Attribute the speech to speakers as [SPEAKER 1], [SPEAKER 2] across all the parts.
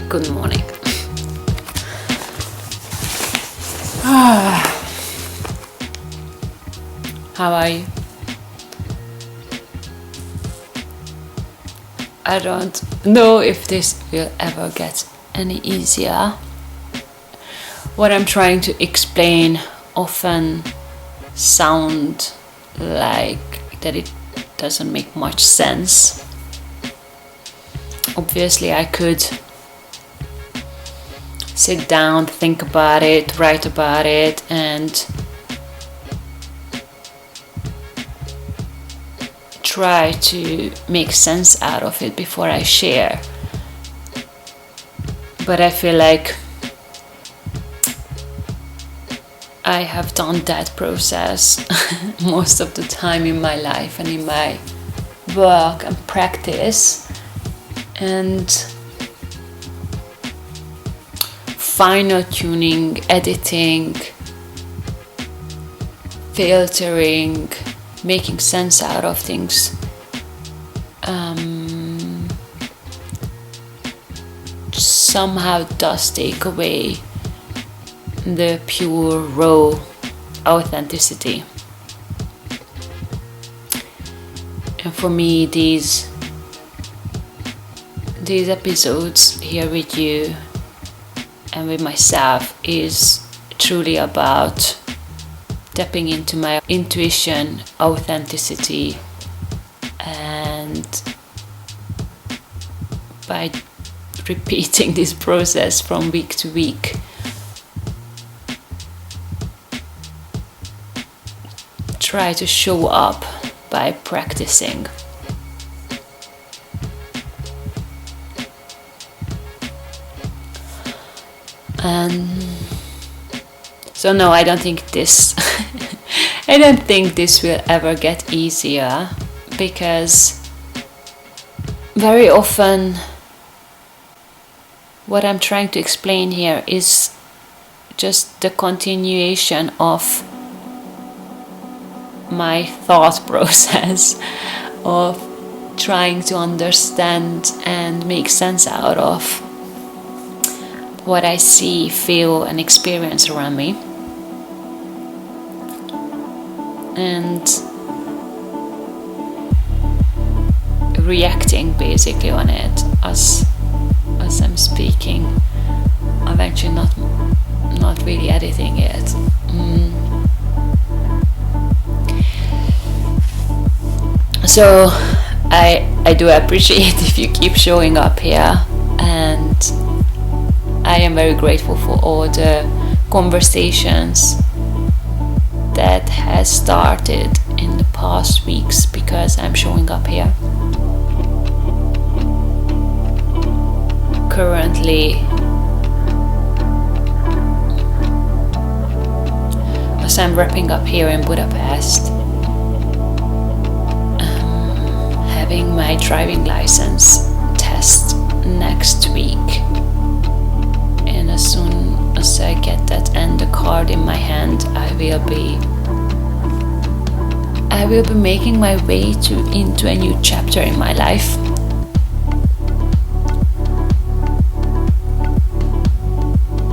[SPEAKER 1] Good morning. How are you? I don't know if this will ever get any easier. What I'm trying to explain often sound like that it doesn't make much sense. Obviously, I could sit down, think about it, write about it, and try to make sense out of it before I share. But I feel like I have done that process most of the time in my life and in my work and practice, and fine tuning, editing, filtering, making sense out of things somehow does take away the pure, raw authenticity. And for me, these episodes here with you and with myself is truly about tapping into my intuition, authenticity, and by repeating this process from week to week, try to show up by practicing. And so no, I don't think this will ever get easier, because very often what I'm trying to explain here is just the continuation of my thought process of trying to understand and make sense out of what I see, feel, and experience around me. And reacting basically on it as I'm speaking. I'm actually not really editing it. So I do appreciate if you keep showing up here, and I am very grateful for all the conversations that has started in the past weeks, because I'm showing up here. Currently, as I'm wrapping up here in Budapest, having my driving license test next week, and as soon as I get that and the card in my hand, I will be making my way into a new chapter in my life.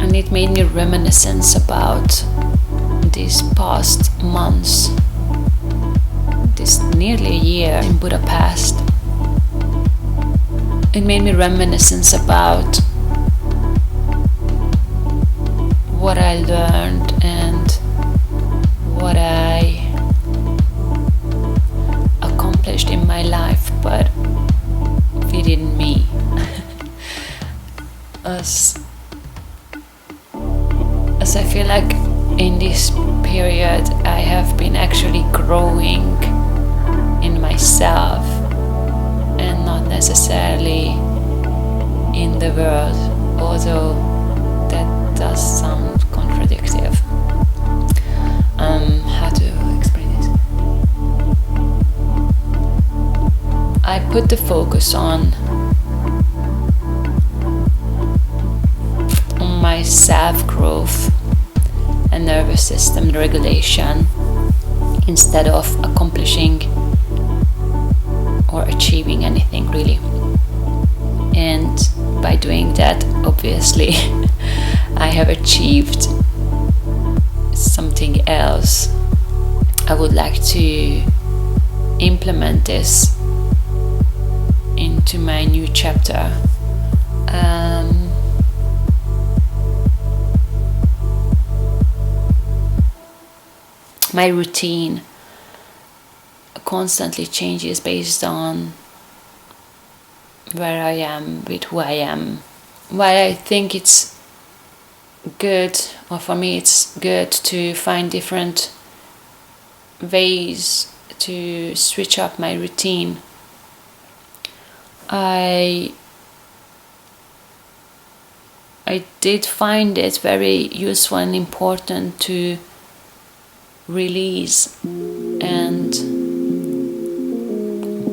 [SPEAKER 1] And it made me reminiscence about these past months, this nearly a year in Budapest. It made me reminiscence about what I learned and what I accomplished in my life, but within me. As I feel like in this period I have been actually growing in myself and not necessarily in the world, although that does sound contradictive. How to explain this? I put the focus on my self-growth and nervous system regulation instead of accomplishing or achieving anything really. And by doing that, obviously, I have achieved something else. I would like to implement this into my new chapter. My routine constantly changes based on where I am, with who I am. Why I think it's good, or for me it's good, to find different ways to switch up my routine. I did find it very useful and important to release and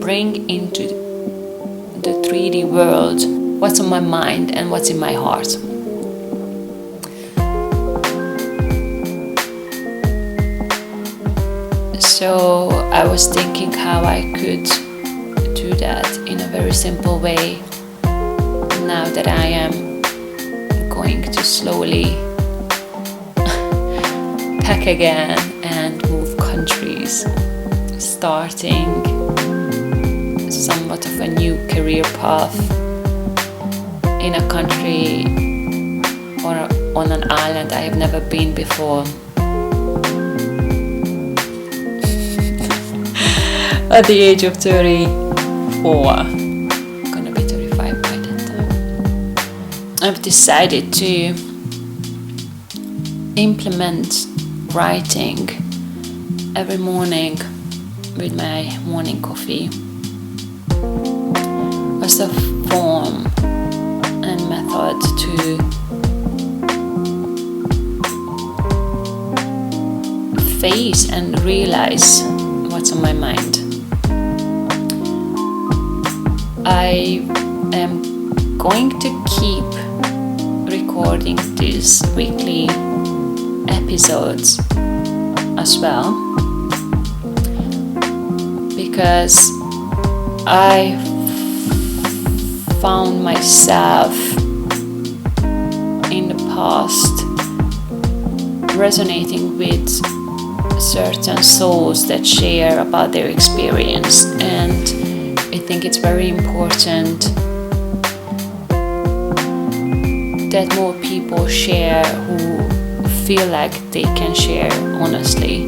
[SPEAKER 1] bring into the 3D world what's on my mind and what's in my heart. So I was thinking how I could do that in a very simple way now that I am going to slowly pack again and move countries, starting somewhat of a new career path in a country or on an island I have never been before. At the age of 34, I'm gonna be 35 by that time, I've decided to implement writing every morning with my morning coffee as a form and method to face and realize what's on my mind. I am going to keep recording these weekly episodes as well, because I found myself in the past resonating with certain souls that share about their experience, and I think it's very important that more people share who feel like they can share honestly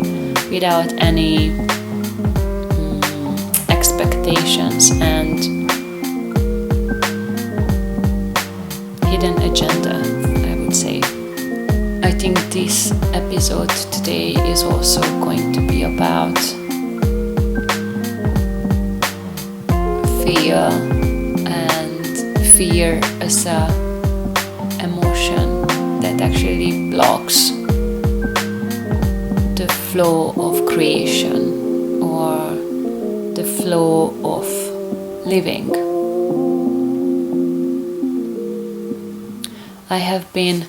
[SPEAKER 1] without any expectations and hidden agenda, I would say. I think this episode today is also going to be about fear, and fear as a emotion that actually blocks the flow of creation or the flow of living. I have been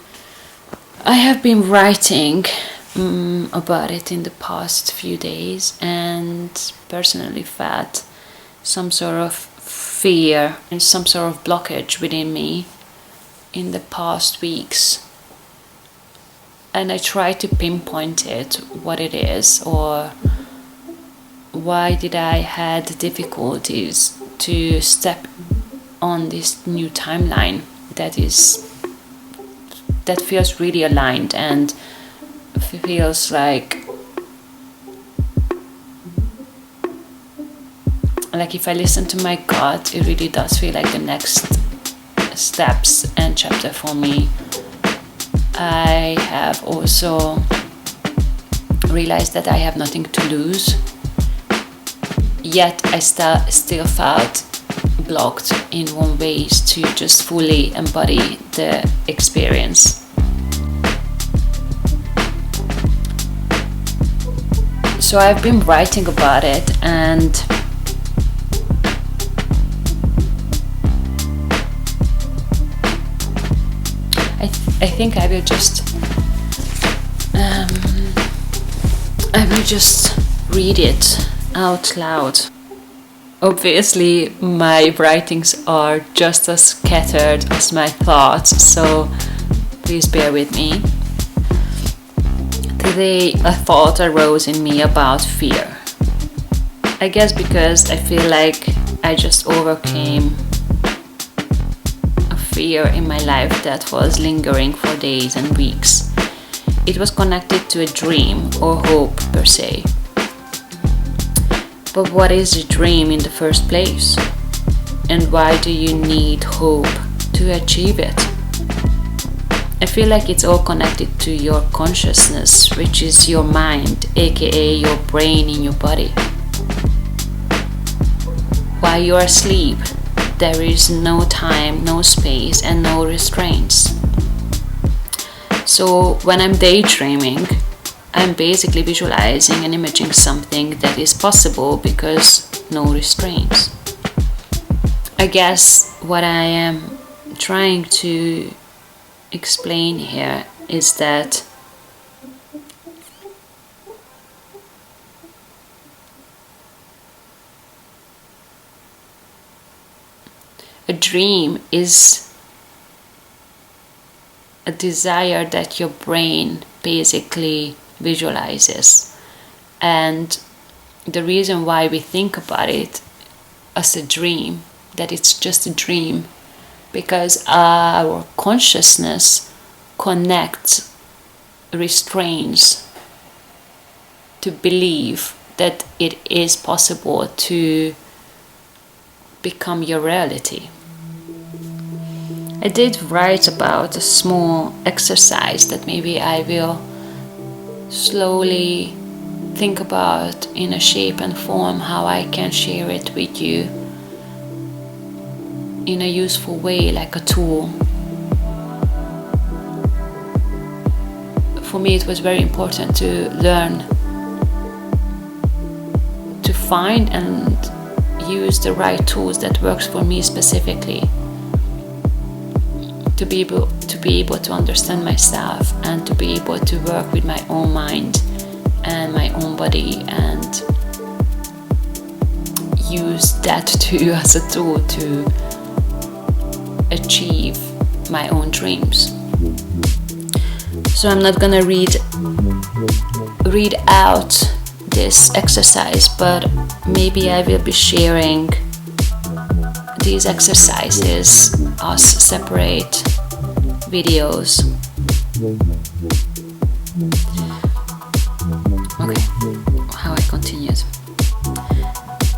[SPEAKER 1] writing about it in the past few days, and personally felt some sort of fear and some sort of blockage within me in the past weeks, and I try to pinpoint it, what it is, or why did I had difficulties to step on this new timeline that feels really aligned and feels like if I listen to my gut, it really does feel like the next steps and chapter for me. I have also realized that I have nothing to lose, yet I still felt blocked in one ways to just fully embody the experience. So I've been writing about it, and I think I will just read it out loud. Obviously, my writings are just as scattered as my thoughts, so please bear with me. Today, a thought arose in me about fear. I guess because I feel like I just overcame a fear in my life that was lingering for days and weeks. It was connected to a dream or hope per se. But what is a dream in the first place? And why do you need hope to achieve it? I feel like it's all connected to your consciousness, which is your mind, aka your brain in your body. While you are asleep, there is no time, no space, and no restraints. So when I'm daydreaming, I'm basically visualizing and imaging something that is possible because no restraints. I guess what I am trying to explain here is that a dream is a desire that your brain basically visualizes, and the reason why we think about it as a dream, that it's just a dream, because our consciousness connects, restrains to believe that it is possible to become your reality. I did write about a small exercise that maybe I will slowly think about in a shape and form how I can share it with you in a useful way, like a tool. For me, it was very important to learn to find and use the right tools that works for me specifically, to be able to understand myself and to be able to work with my own mind and my own body and use that too as a tool to achieve my own dreams. So I'm not gonna read out this exercise, but maybe I will be sharing these exercises as separate videos. Okay, how I continued.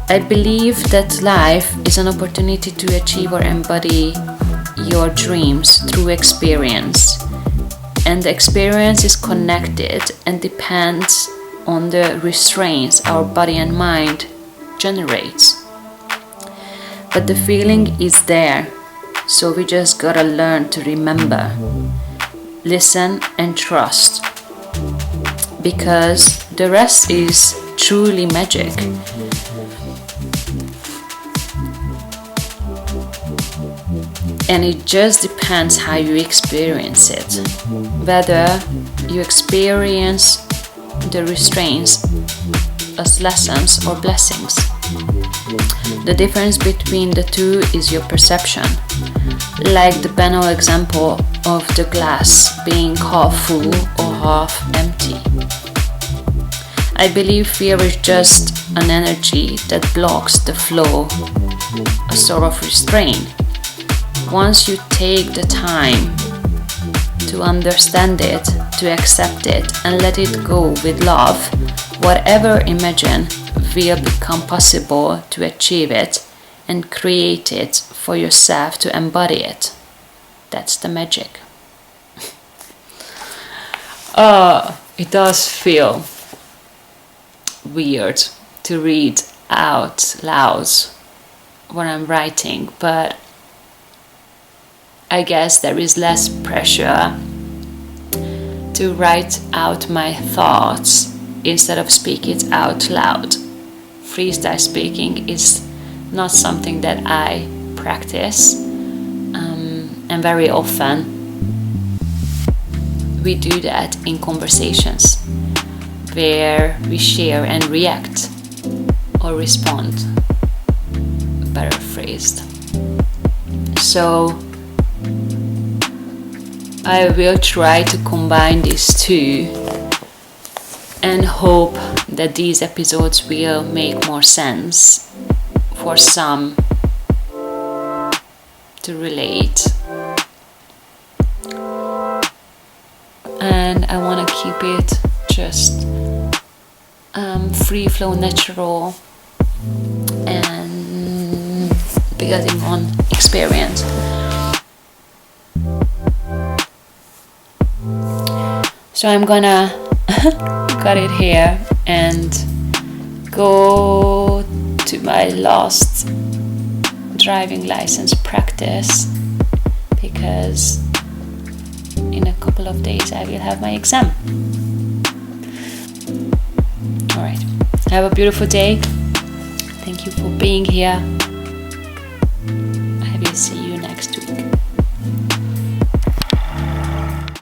[SPEAKER 1] I believe that life is an opportunity to achieve or embody your dreams through experience, and the experience is connected and depends on the restraints our body and mind generates. But the feeling is there, so we just gotta learn to remember, listen and trust, because the rest is truly magic. And it just depends how you experience it, whether you experience the restraints as lessons or blessings. The difference between the two is your perception, like the banal example of the glass being half full or half empty. I believe fear is just an energy that blocks the flow, a sort of restraint. Once you take the time to understand it, to accept it, and let it go with love, whatever imagine will become possible to achieve it and create it for yourself to embody it. That's the magic. It does feel weird to read out loud what I'm writing, but I guess there is less pressure to write out my thoughts instead of speak it out loud. Freestyle speaking is not something that I practice, and very often we do that in conversations where we share and react or respond. paraphrased. So I will try to combine these two and hope that these episodes will make more sense for some to relate. And I want to keep it just free flow, natural, and building on experience. So I'm gonna cut it here and go to my last driving license practice, because in a couple of days I will have my exam. Alright, have a beautiful day. Thank you for being here. I will see you next week.